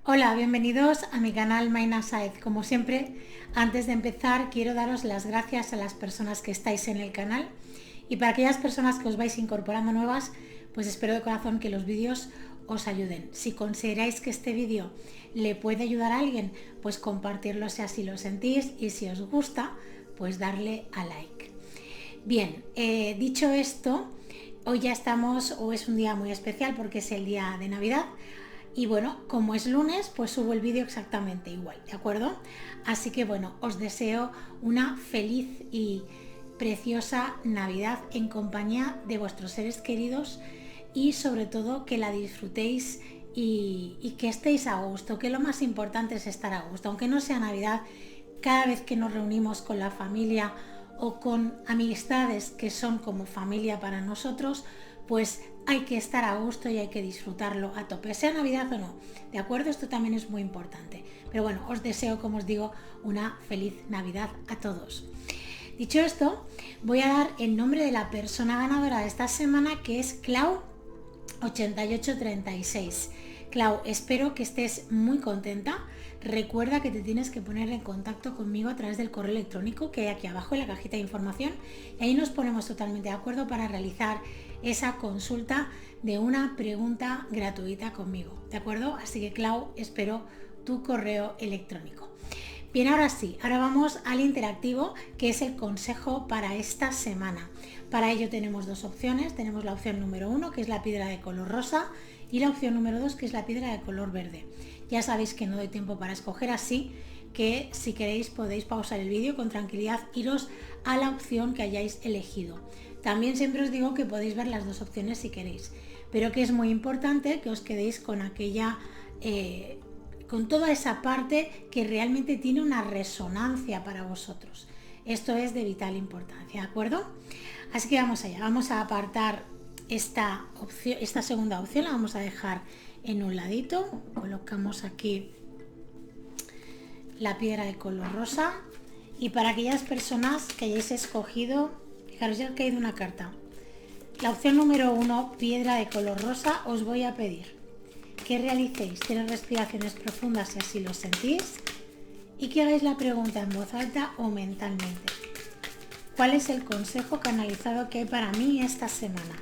Hola, bienvenidos a mi canal Maina Saez. Como siempre, antes de empezar quiero daros las gracias a las personas que estáis en el canal y para aquellas personas que os vais incorporando nuevas, pues espero de corazón que los vídeos os ayuden. Si consideráis que este vídeo le puede ayudar a alguien, pues compartirlo si así lo sentís y si os gusta, pues darle a like. Bien, dicho esto, hoy ya estamos, o es un día muy especial porque es el día de Navidad. Y bueno, como es lunes, pues subo el vídeo exactamente igual, ¿de acuerdo? Así que bueno, os deseo una feliz y preciosa Navidad en compañía de vuestros seres queridos y sobre todo que la disfrutéis y que estéis a gusto, que lo más importante es estar a gusto. Aunque no sea Navidad, cada vez que nos reunimos con la familia o con amistades que son como familia para nosotros, pues hay que estar a gusto y hay que disfrutarlo a tope, sea Navidad o no, ¿de acuerdo? Esto también es muy importante. Pero bueno, os deseo, como os digo, una feliz Navidad a todos. Dicho esto, voy a dar el nombre de la persona ganadora de esta semana, que es Clau8836. Clau, espero que estés muy contenta. Recuerda que te tienes que poner en contacto conmigo a través del correo electrónico que hay aquí abajo en la cajita de información y ahí nos ponemos totalmente de acuerdo para realizar esa consulta de una pregunta gratuita conmigo, ¿de acuerdo? Así que Clau, espero tu correo electrónico. Bien, ahora sí, ahora vamos al interactivo, que es el consejo para esta semana. Para ello tenemos dos opciones. Tenemos la opción número 1, que es la piedra de color rosa, y la opción número 2, que es la piedra de color verde. Ya sabéis que no doy tiempo para escoger, así que si queréis podéis pausar el vídeo con tranquilidad, iros a la opción que hayáis elegido. También siempre os digo que podéis ver las dos opciones si queréis, pero que es muy importante que os quedéis con aquella... con toda esa parte que realmente tiene una resonancia para vosotros. Esto es de vital importancia, ¿de acuerdo? Así que vamos allá, vamos a apartar esta opción, esta segunda opción la vamos a dejar en un ladito. Colocamos aquí la piedra de color rosa y para aquellas personas que hayáis escogido, fijaros, ya ha caído una carta. La opción número 1, piedra de color rosa, os voy a pedir que realicéis 3 respiraciones profundas si así lo sentís y que hagáis la pregunta en voz alta o mentalmente. ¿Cuál es el consejo canalizado que hay para mí esta semana?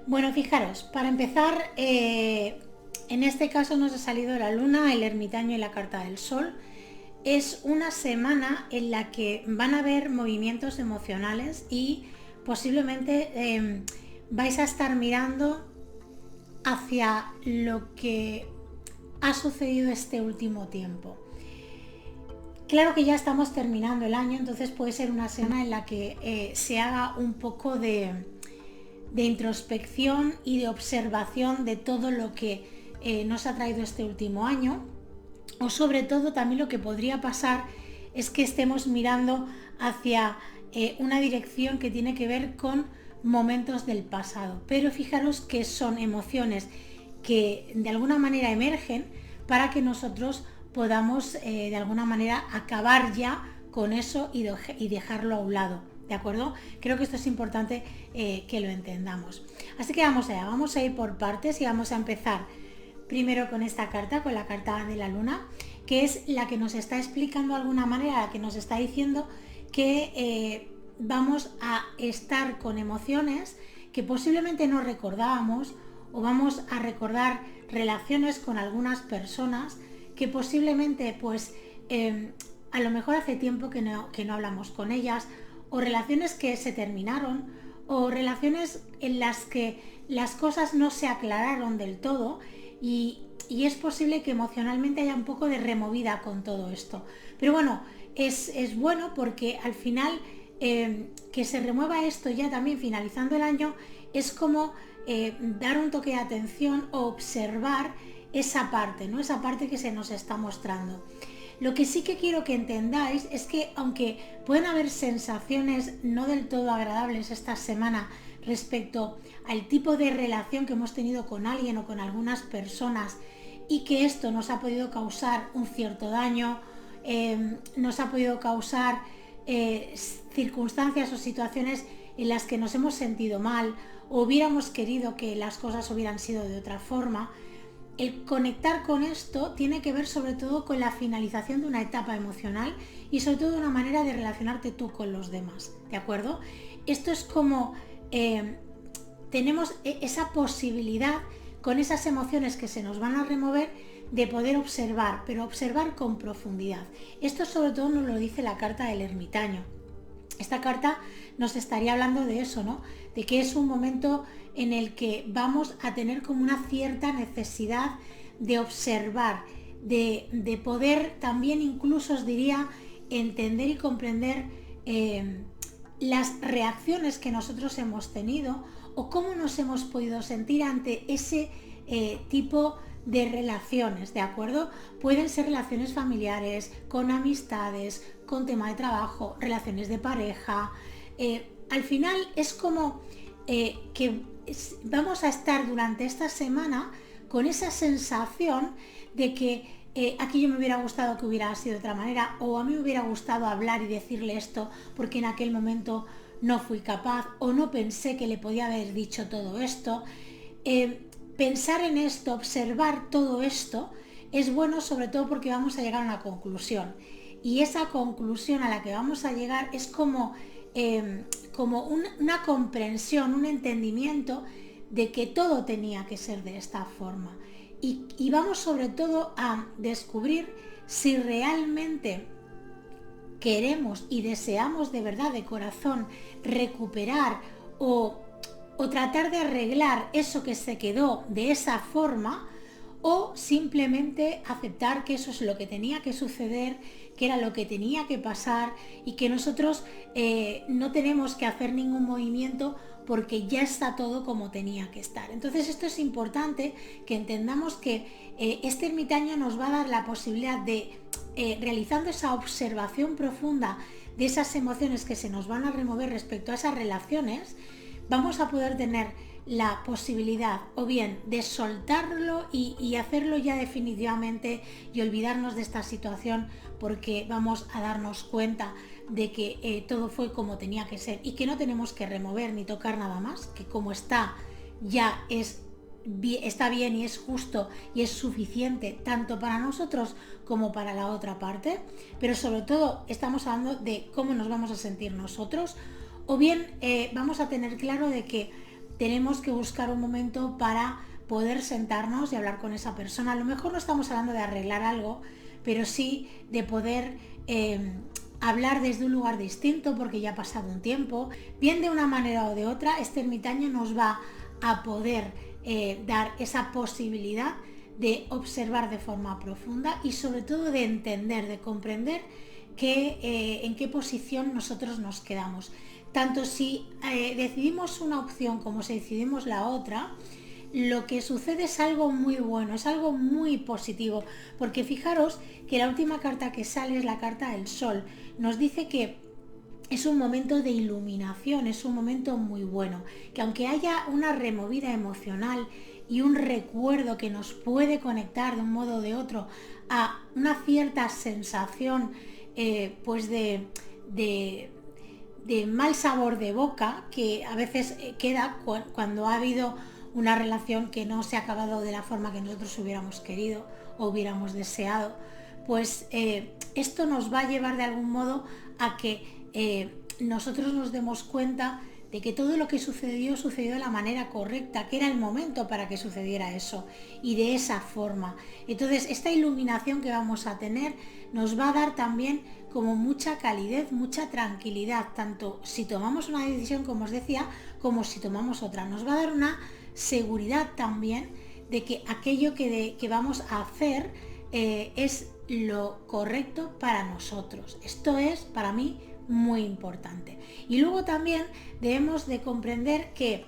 Bueno, fijaros, para empezar, en este caso nos ha salido la luna, el ermitaño y la carta del sol. Es una semana en la que van a haber movimientos emocionales y posiblemente vais a estar mirando hacia lo que ha sucedido este último tiempo. Claro que ya estamos terminando el año, entonces puede ser una semana en la que se haga un poco de introspección y de observación de todo lo que nos ha traído este último año, o sobre todo también lo que podría pasar es que estemos mirando hacia una dirección que tiene que ver con momentos del pasado, pero fijaros que son emociones que de alguna manera emergen para que nosotros podamos de alguna manera acabar ya con eso y dejarlo a un lado, ¿de acuerdo? Creo que esto es importante que lo entendamos. Así que vamos allá, vamos a ir por partes y vamos a empezar primero con esta carta, con la carta de la luna, que es la que nos está explicando de alguna manera, la que nos está diciendo que vamos a estar con emociones que posiblemente no recordábamos, o vamos a recordar relaciones con algunas personas que posiblemente pues a lo mejor hace tiempo que no hablamos con ellas, o relaciones que se terminaron, o relaciones en las que las cosas no se aclararon del todo y es posible que emocionalmente haya un poco de removida con todo esto. Pero bueno, es bueno porque al final que se remueva esto ya también finalizando el año es como dar un toque de atención o observar esa parte, ¿no? Esa parte que se nos está mostrando. Lo que sí que quiero que entendáis es que aunque pueden haber sensaciones no del todo agradables esta semana respecto al tipo de relación que hemos tenido con alguien o con algunas personas y que esto nos ha podido causar un cierto daño, nos ha podido causar circunstancias o situaciones en las que nos hemos sentido mal o hubiéramos querido que las cosas hubieran sido de otra forma. El conectar con esto tiene que ver sobre todo con la finalización de una etapa emocional y sobre todo de una manera de relacionarte tú con los demás, ¿de acuerdo? Esto es como tenemos esa posibilidad con esas emociones que se nos van a remover de poder observar, pero observar con profundidad. Esto sobre todo nos lo dice la carta del ermitaño. Esta carta nos estaría hablando de eso, ¿no? De que es un momento en el que vamos a tener como una cierta necesidad de observar, de poder también incluso os diría entender y comprender las reacciones que nosotros hemos tenido o cómo nos hemos podido sentir ante ese tipo de relaciones, ¿de acuerdo? Pueden ser relaciones familiares, con amistades, con tema de trabajo, relaciones de pareja. Al final es como que vamos a estar durante esta semana con esa sensación de que aquello me hubiera gustado que hubiera sido de otra manera, o a mí me hubiera gustado hablar y decirle esto porque en aquel momento no fui capaz o no pensé que le podía haber dicho todo esto. Pensar en esto, observar todo esto es bueno sobre todo porque vamos a llegar a una conclusión y esa conclusión a la que vamos a llegar es como una comprensión, un entendimiento de que todo tenía que ser de esta forma y vamos sobre todo a descubrir si realmente queremos y deseamos de verdad, de corazón, recuperar o tratar de arreglar eso que se quedó de esa forma o simplemente aceptar que eso es lo que tenía que suceder, que era lo que tenía que pasar y que nosotros no tenemos que hacer ningún movimiento porque ya está todo como tenía que estar. Entonces esto es importante que entendamos que este ermitaño nos va a dar la posibilidad de, realizando esa observación profunda de esas emociones que se nos van a remover respecto a esas relaciones, vamos a poder tener la posibilidad o bien de soltarlo y hacerlo ya definitivamente y olvidarnos de esta situación porque vamos a darnos cuenta de que todo fue como tenía que ser y que no tenemos que remover ni tocar nada más, que como está ya está bien y es justo y es suficiente tanto para nosotros como para la otra parte, pero sobre todo estamos hablando de cómo nos vamos a sentir nosotros o bien vamos a tener claro de que tenemos que buscar un momento para poder sentarnos y hablar con esa persona. A lo mejor no estamos hablando de arreglar algo, pero sí de poder hablar desde un lugar distinto porque ya ha pasado un tiempo. Bien de una manera o de otra, este ermitaño nos va a poder dar esa posibilidad de observar de forma profunda y sobre todo de entender, de comprender en qué posición nosotros nos quedamos. Tanto si decidimos una opción como si decidimos la otra, lo que sucede es algo muy bueno, es algo muy positivo, porque fijaros que la última carta que sale es la carta del Sol. Nos dice que es un momento de iluminación, es un momento muy bueno, que aunque haya una removida emocional y un recuerdo que nos puede conectar de un modo o de otro a una cierta sensación pues de mal sabor de boca que a veces queda cuando ha habido una relación que no se ha acabado de la forma que nosotros hubiéramos querido o hubiéramos deseado, pues esto nos va a llevar de algún modo a que nosotros nos demos cuenta de que todo lo que sucedió de la manera correcta, que era el momento para que sucediera eso y de esa forma. Entonces esta iluminación que vamos a tener nos va a dar también como mucha calidez, mucha tranquilidad, tanto si tomamos una decisión como os decía, como si tomamos otra. Nos va a dar una seguridad también de que aquello que vamos a hacer es lo correcto para nosotros. Esto es para mí muy importante. Y luego también debemos de comprender que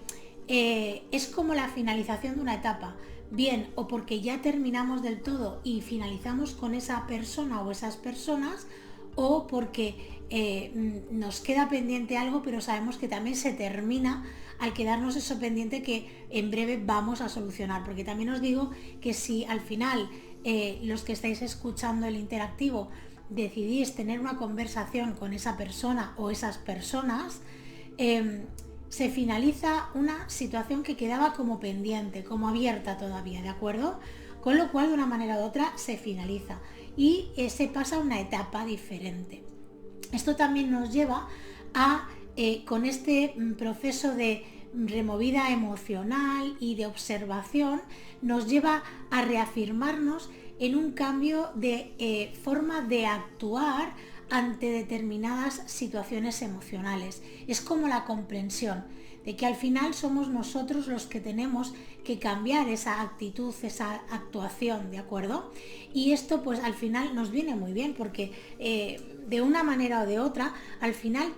es como la finalización de una etapa, bien o porque ya terminamos del todo y finalizamos con esa persona o esas personas, o porque nos queda pendiente algo pero sabemos que también se termina al quedarnos eso pendiente que en breve vamos a solucionar. Porque también os digo que si al final los que estáis escuchando el interactivo decidís tener una conversación con esa persona o esas personas, se finaliza una situación que quedaba como pendiente, como abierta todavía, ¿de acuerdo? Con lo cual, de una manera u otra, se finaliza y se pasa a una etapa diferente. Esto también nos lleva a, con este proceso de removida emocional y de observación, nos lleva a reafirmarnos en un cambio de forma de actuar ante determinadas situaciones emocionales. Es como la comprensión de que al final somos nosotros los que tenemos que cambiar esa actitud, esa actuación, ¿de acuerdo? Y esto pues al final nos viene muy bien porque de una manera o de otra, al final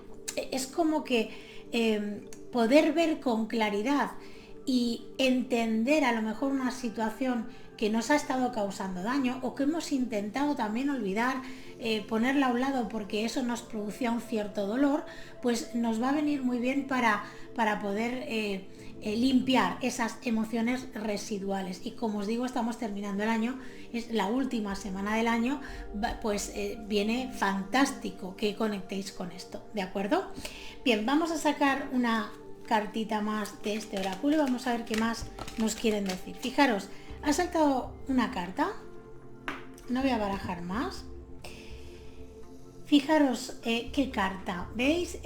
es como que poder ver con claridad y entender a lo mejor una situación que nos ha estado causando daño o que hemos intentado también olvidar, ponerla a un lado porque eso nos producía un cierto dolor, pues nos va a venir muy bien para poder limpiar esas emociones residuales. Y como os digo, estamos terminando el año, es la última semana del año, pues viene fantástico que conectéis con esto, ¿de acuerdo? Bien, vamos a sacar una cartita más de este oráculo y vamos a ver qué más nos quieren decir. Fijaros, ha saltado una carta, no voy a barajar más. Fijaros qué carta, ¿veis?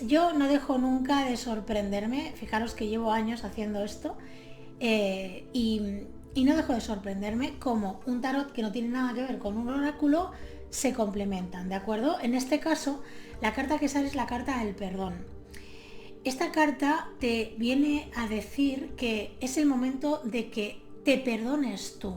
Yo no dejo nunca de sorprenderme, fijaros que llevo años haciendo esto y no dejo de sorprenderme cómo un tarot que no tiene nada que ver con un oráculo se complementan, ¿de acuerdo? En este caso, la carta que sale es la carta del perdón. Esta carta te viene a decir que es el momento de que te perdones tú.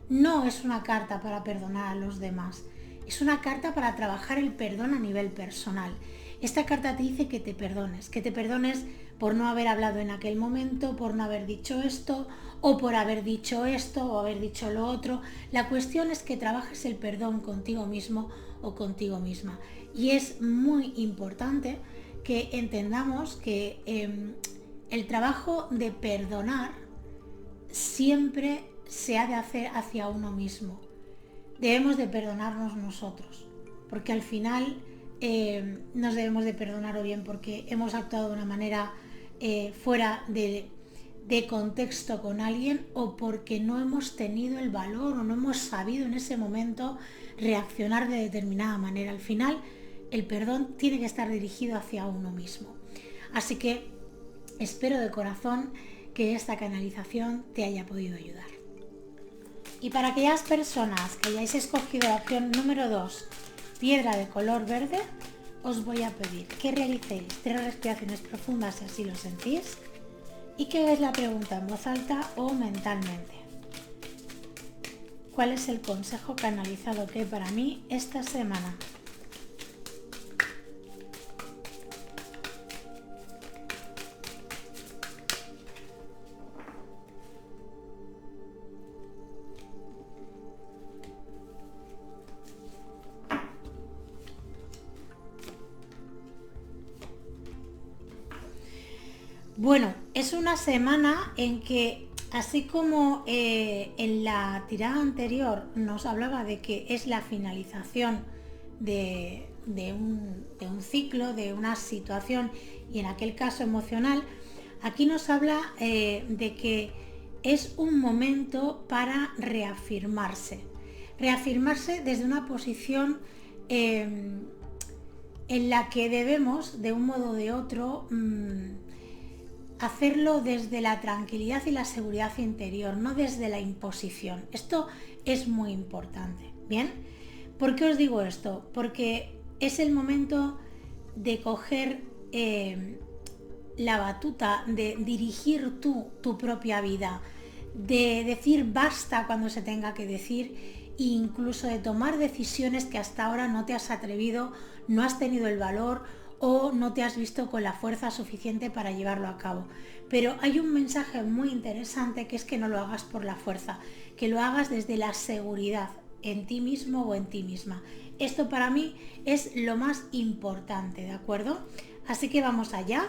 No es una carta para perdonar a los demás, es una carta para trabajar el perdón a nivel personal. Esta carta te dice que te perdones por no haber hablado en aquel momento, por no haber dicho esto, o por haber dicho esto, o haber dicho lo otro. La cuestión es que trabajes el perdón contigo mismo o contigo misma. Y es muy importante que entendamos que el trabajo de perdonar siempre se ha de hacer hacia uno mismo. Debemos de perdonarnos nosotros, porque al final nos debemos de perdonar o bien porque hemos actuado de una manera fuera de contexto con alguien o porque no hemos tenido el valor o no hemos sabido en ese momento reaccionar de determinada manera. Al final el perdón tiene que estar dirigido hacia uno mismo. Así que espero de corazón que esta canalización te haya podido ayudar. Y para aquellas personas que hayáis escogido la opción número 2, piedra de color verde, os voy a pedir que realicéis 3 respiraciones profundas si así lo sentís y que hagáis la pregunta en voz alta o mentalmente. ¿Cuál es el consejo canalizado que hay para mí esta semana? Bueno, es una semana en que, así como en la tirada anterior nos hablaba de que es la finalización de un ciclo, de una situación, y en aquel caso emocional, aquí nos habla de que es un momento para reafirmarse desde una posición en la que debemos, de un modo o de otro, hacerlo desde la tranquilidad y la seguridad interior, no desde la imposición. Esto es muy importante, ¿bien? ¿Por qué os digo esto? Porque es el momento de coger la batuta, de dirigir tú tu propia vida, de decir basta cuando se tenga que decir e incluso de tomar decisiones que hasta ahora no te has atrevido, no has tenido el valor o no te has visto con la fuerza suficiente para llevarlo a cabo. Pero hay un mensaje muy interesante que es que no lo hagas por la fuerza, que lo hagas desde la seguridad en ti mismo o en ti misma. Esto para mí es lo más importante, ¿de acuerdo? Así que vamos allá.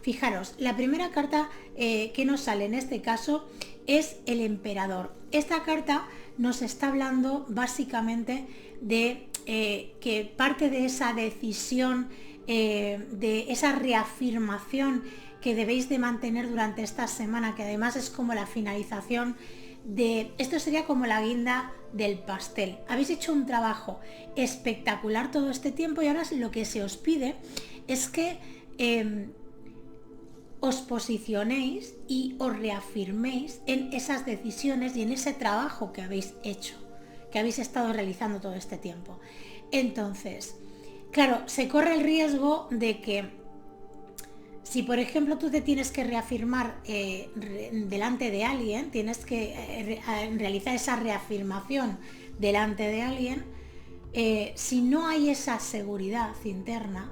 Fijaros, la primera carta que nos sale en este caso es el emperador. Esta carta nos está hablando básicamente de que parte de esa decisión, de esa reafirmación que debéis de mantener durante esta semana, que además es como la finalización de, esto sería como la guinda del pastel. Habéis hecho un trabajo espectacular todo este tiempo y ahora lo que se os pide es que os posicionéis y os reafirméis en esas decisiones y en ese trabajo que habéis hecho, que habéis estado realizando todo este tiempo. Entonces, claro, se corre el riesgo de que si por ejemplo tú te tienes que reafirmar delante de alguien, tienes que realizar esa reafirmación delante de alguien, si no hay esa seguridad interna,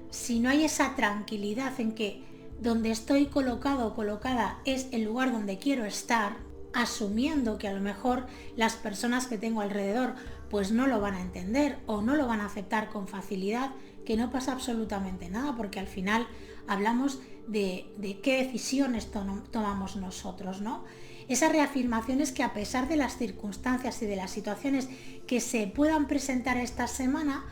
si no hay esa tranquilidad en que donde estoy colocado o colocada es el lugar donde quiero estar, asumiendo que a lo mejor las personas que tengo alrededor pues no lo van a entender o no lo van a aceptar con facilidad, que no pasa absolutamente nada, porque al final hablamos de qué decisiones tomamos nosotros, ¿no? Esa reafirmación es que a pesar de las circunstancias y de las situaciones que se puedan presentar esta semana,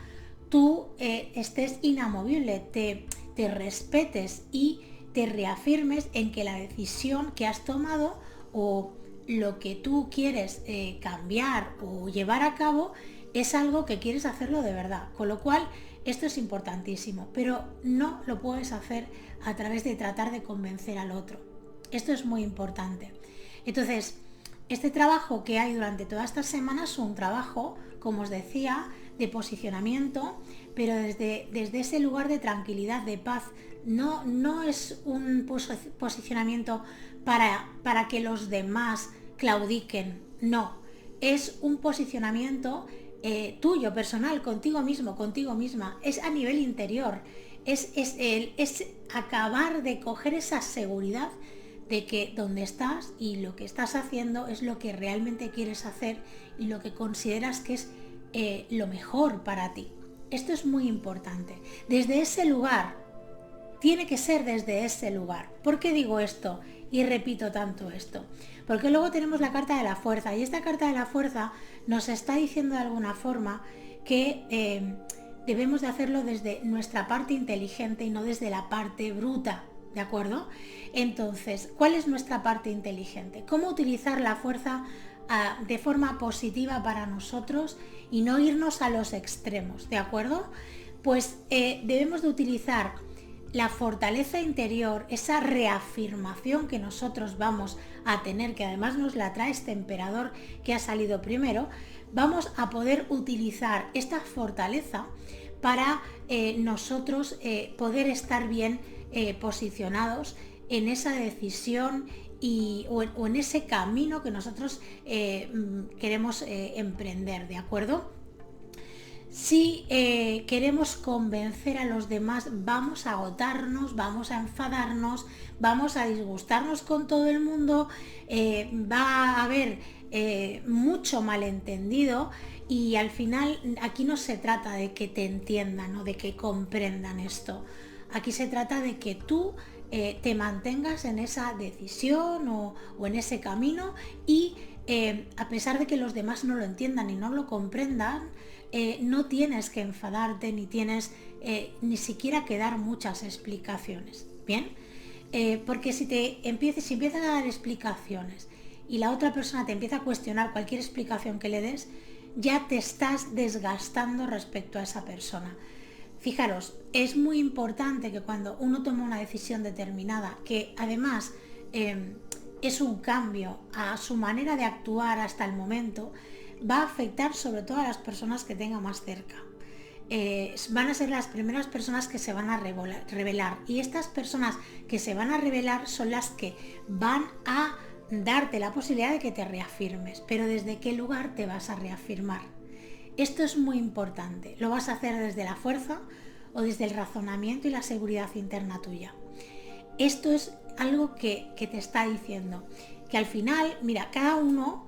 tú estés inamovible, te respetes y te reafirmes en que la decisión que has tomado o lo que tú quieres cambiar o llevar a cabo es algo que quieres hacerlo de verdad. Con lo cual, esto es importantísimo, pero no lo puedes hacer a través de tratar de convencer al otro. Esto es muy importante. Entonces, este trabajo que hay durante todas estas semanas es un trabajo, como os decía, de posicionamiento, pero desde ese lugar de tranquilidad, de paz. No es un posicionamiento para que los demás claudiquen, no. Es un posicionamiento tuyo, personal, contigo mismo, contigo misma. Es a nivel interior. Es acabar de coger esa seguridad de que donde estás y lo que estás haciendo es lo que realmente quieres hacer y lo que consideras que es lo mejor para ti. Esto es muy importante. Desde ese lugar, tiene que ser desde ese lugar. ¿Por qué digo esto? Y repito tanto esto. Porque luego tenemos la carta de la fuerza. Y esta carta de la fuerza nos está diciendo de alguna forma que debemos de hacerlo desde nuestra parte inteligente y no desde la parte bruta. ¿De acuerdo? Entonces, ¿cuál es nuestra parte inteligente? ¿Cómo utilizar la fuerza de forma positiva para nosotros y no irnos a los extremos? ¿De acuerdo? Pues debemos de utilizar la fortaleza interior, esa reafirmación que nosotros vamos a tener, que además nos la trae este emperador que ha salido primero. Vamos a poder utilizar esta fortaleza para nosotros poder estar bien posicionados en esa decisión o en ese camino que nosotros queremos emprender, ¿de acuerdo? Si queremos convencer a los demás, vamos a agotarnos, vamos a enfadarnos, vamos a disgustarnos con todo el mundo, va a haber mucho malentendido y al final aquí no se trata de que te entiendan o de que comprendan esto. Aquí se trata de que tú te mantengas en esa decisión o en ese camino y a pesar de que los demás no lo entiendan y no lo comprendan, no tienes que enfadarte ni tienes ni siquiera que dar muchas explicaciones. Bien, porque si empiezas a dar explicaciones y la otra persona te empieza a cuestionar cualquier explicación que le des, ya te estás desgastando respecto a esa persona. Fijaros, es muy importante que cuando uno toma una decisión determinada, que además es un cambio a su manera de actuar hasta el momento, va a afectar sobre todo a las personas que tenga más cerca. Van a ser las primeras personas que se van a revelar y estas personas que se van a revelar son las que van a darte la posibilidad de que te reafirmes. Pero ¿desde qué lugar te vas a reafirmar? Esto es muy importante. ¿Lo vas a hacer desde la fuerza o desde el razonamiento y la seguridad interna tuya? Esto es algo que te está diciendo que al final, mira, cada uno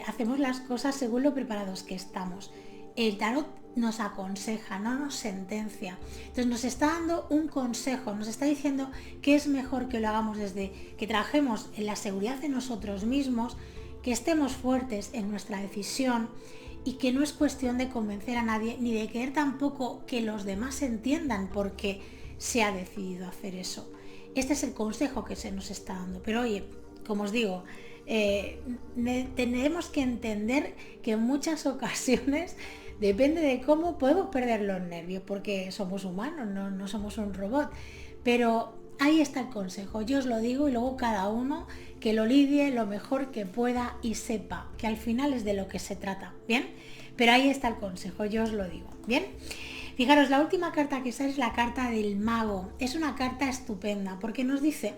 hacemos las cosas según lo preparados que estamos. el tarot nos aconseja, no nos sentencia. Entonces nos está dando un consejo, nos está diciendo que es mejor que lo hagamos desde que trabajemos en la seguridad de nosotros mismos, que estemos fuertes en nuestra decisión y que no es cuestión de convencer a nadie ni de querer tampoco que los demás entiendan por qué se ha decidido hacer eso. Este es el consejo que se nos está dando. Pero oye, como os digo, tenemos que entender que en muchas ocasiones depende de cómo podemos perder los nervios, porque somos humanos, no somos un robot. Pero ahí está el consejo, yo os lo digo y luego cada uno que lo lidie lo mejor que pueda y sepa que al final es de lo que se trata, ¿bien? Pero ahí está el consejo, yo os lo digo, ¿bien? Fijaros, la última carta que sale es la carta del mago. Es una carta estupenda porque nos dice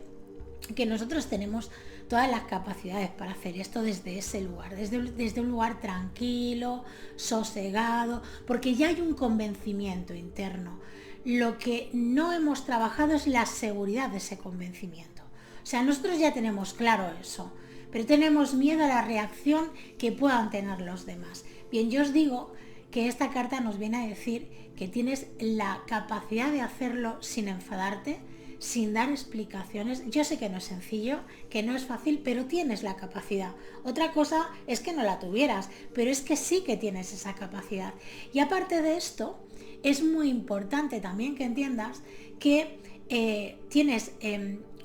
que nosotros tenemos todas las capacidades para hacer esto desde ese lugar, desde un lugar tranquilo, sosegado, porque ya hay un convencimiento interno. Lo que no hemos trabajado es la seguridad de ese convencimiento. O sea, nosotros ya tenemos claro eso, pero tenemos miedo a la reacción que puedan tener los demás. Bien, yo os digo que esta carta nos viene a decir que tienes la capacidad de hacerlo sin enfadarte, sin dar explicaciones. Yo sé que no es sencillo, que no es fácil, pero tienes la capacidad. Otra cosa es que no la tuvieras, pero es que sí que tienes esa capacidad. Y aparte de esto, es muy importante también que entiendas que tienes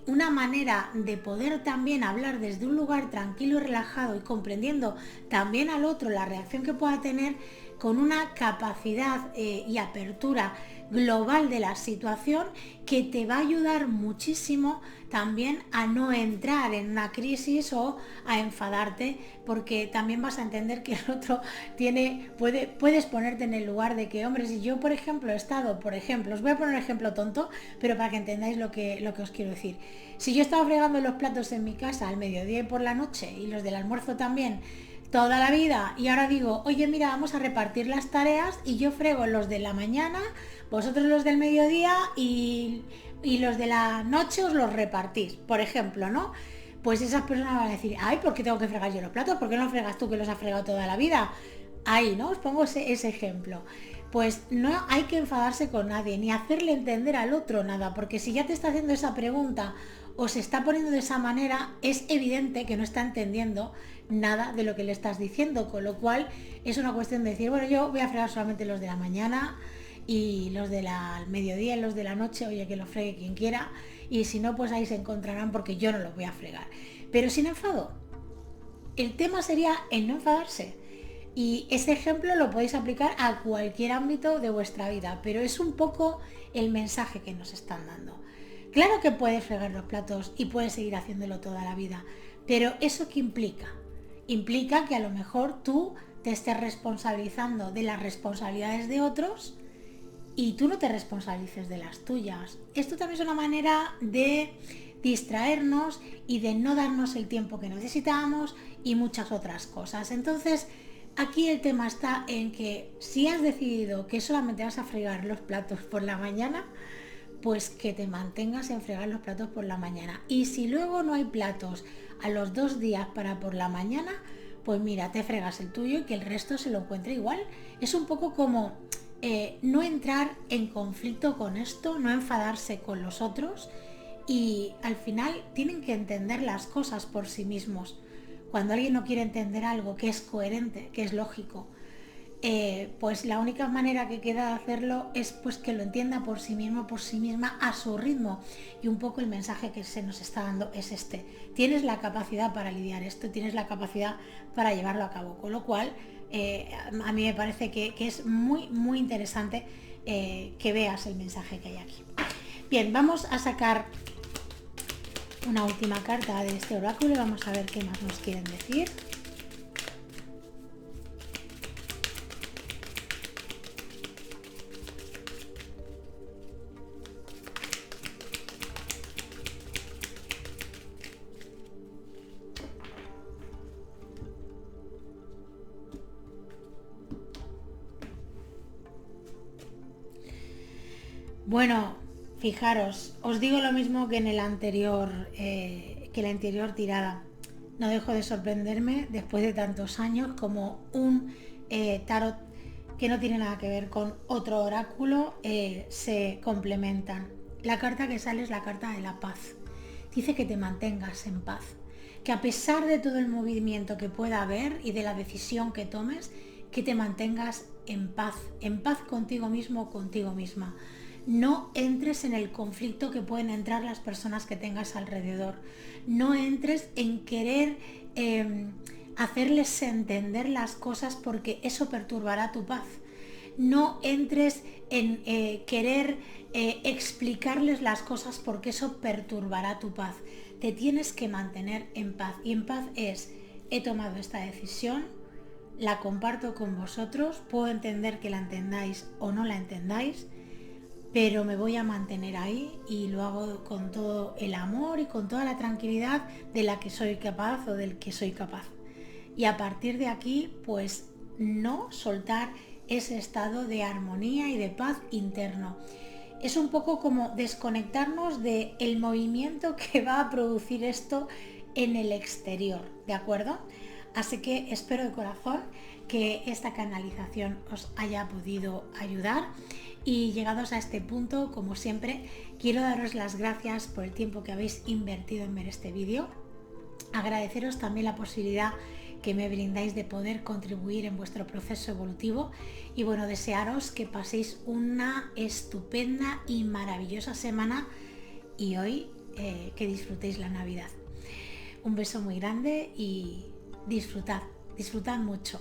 una manera de poder también hablar desde un lugar tranquilo y relajado y comprendiendo también al otro la reacción que pueda tener, con una capacidad y apertura global de la situación que te va a ayudar muchísimo también a no entrar en una crisis o a enfadarte, porque también vas a entender que el otro puedes ponerte en el lugar de que, hombre, si yo por ejemplo he estado, os voy a poner un ejemplo tonto, pero para que entendáis lo que os quiero decir. Si yo he estado fregando los platos en mi casa al mediodía y por la noche, y los del almuerzo también, toda la vida, y ahora digo, oye, mira, vamos a repartir las tareas y yo frego los de la mañana, vosotros los del mediodía y los de la noche os los repartís, por ejemplo, ¿no? Pues esas personas van a decir, ay, ¿por qué tengo que fregar yo los platos? ¿Por qué no fregas tú que los has fregado toda la vida? Ahí, ¿no? Os pongo ese ejemplo. Pues no hay que enfadarse con nadie, ni hacerle entender al otro nada, porque si ya te está haciendo esa pregunta o se está poniendo de esa manera, es evidente que no está entendiendo nada de lo que le estás diciendo, con lo cual es una cuestión de decir, bueno, yo voy a fregar solamente los de la mañana y los del mediodía y los de la noche, oye, que los fregue quien quiera, y si no, pues ahí se encontrarán porque yo no los voy a fregar, pero sin enfado. El tema sería el no enfadarse, y ese ejemplo lo podéis aplicar a cualquier ámbito de vuestra vida, pero es un poco el mensaje que nos están dando. Claro que puedes fregar los platos y puedes seguir haciéndolo toda la vida, pero ¿eso qué implica? Implica que a lo mejor tú te estés responsabilizando de las responsabilidades de otros y tú no te responsabilices de las tuyas. Esto también es una manera de distraernos y de no darnos el tiempo que necesitamos y muchas otras cosas. Entonces, aquí el tema está en que si has decidido que solamente vas a fregar los platos por la mañana, pues que te mantengas en fregar los platos por la mañana. Y si luego no hay platos a los 2 días para por la mañana, pues mira, te fregas el tuyo y que el resto se lo encuentre igual. Es un poco como no entrar en conflicto con esto, no enfadarse con los otros, y al final tienen que entender las cosas por sí mismos. Cuando alguien no quiere entender algo que es coherente, que es lógico, pues la única manera que queda de hacerlo es pues que lo entienda por sí mismo, por sí misma, a su ritmo. Y un poco el mensaje que se nos está dando es este: tienes la capacidad para lidiar esto, tienes la capacidad para llevarlo a cabo, con lo cual a mí me parece que es muy interesante que veas el mensaje que hay aquí. Bien, vamos a sacar una última carta de este oráculo y vamos a ver qué más nos quieren decir. Bueno, fijaros, os digo lo mismo que en el anterior, que la anterior tirada. No dejo de sorprenderme después de tantos años como un tarot que no tiene nada que ver con otro oráculo, se complementan. La carta que sale es la carta de la paz. Dice que te mantengas en paz, que a pesar de todo el movimiento que pueda haber y de la decisión que tomes, que te mantengas en paz contigo mismo o contigo misma. No entres en el conflicto que pueden entrar las personas que tengas alrededor. No entres en querer hacerles entender las cosas, porque eso perturbará tu paz. No entres en querer explicarles las cosas, porque eso perturbará tu paz. Te tienes que mantener en paz, y en paz es: he tomado esta decisión, la comparto con vosotros, puedo entender que la entendáis o no la entendáis, pero me voy a mantener ahí y lo hago con todo el amor y con toda la tranquilidad de la que soy capaz o del que soy capaz. Y a partir de aquí, pues no soltar ese estado de armonía y de paz interno. Es un poco como desconectarnos del movimiento que va a producir esto en el exterior, ¿de acuerdo? Así que espero de corazón que esta canalización os haya podido ayudar, y llegados a este punto, como siempre, quiero daros las gracias por el tiempo que habéis invertido en ver este vídeo. Agradeceros también la posibilidad que me brindáis de poder contribuir en vuestro proceso evolutivo, y bueno, desearos que paséis una estupenda y maravillosa semana, y hoy que disfrutéis la Navidad. Un beso muy grande y disfrutad mucho.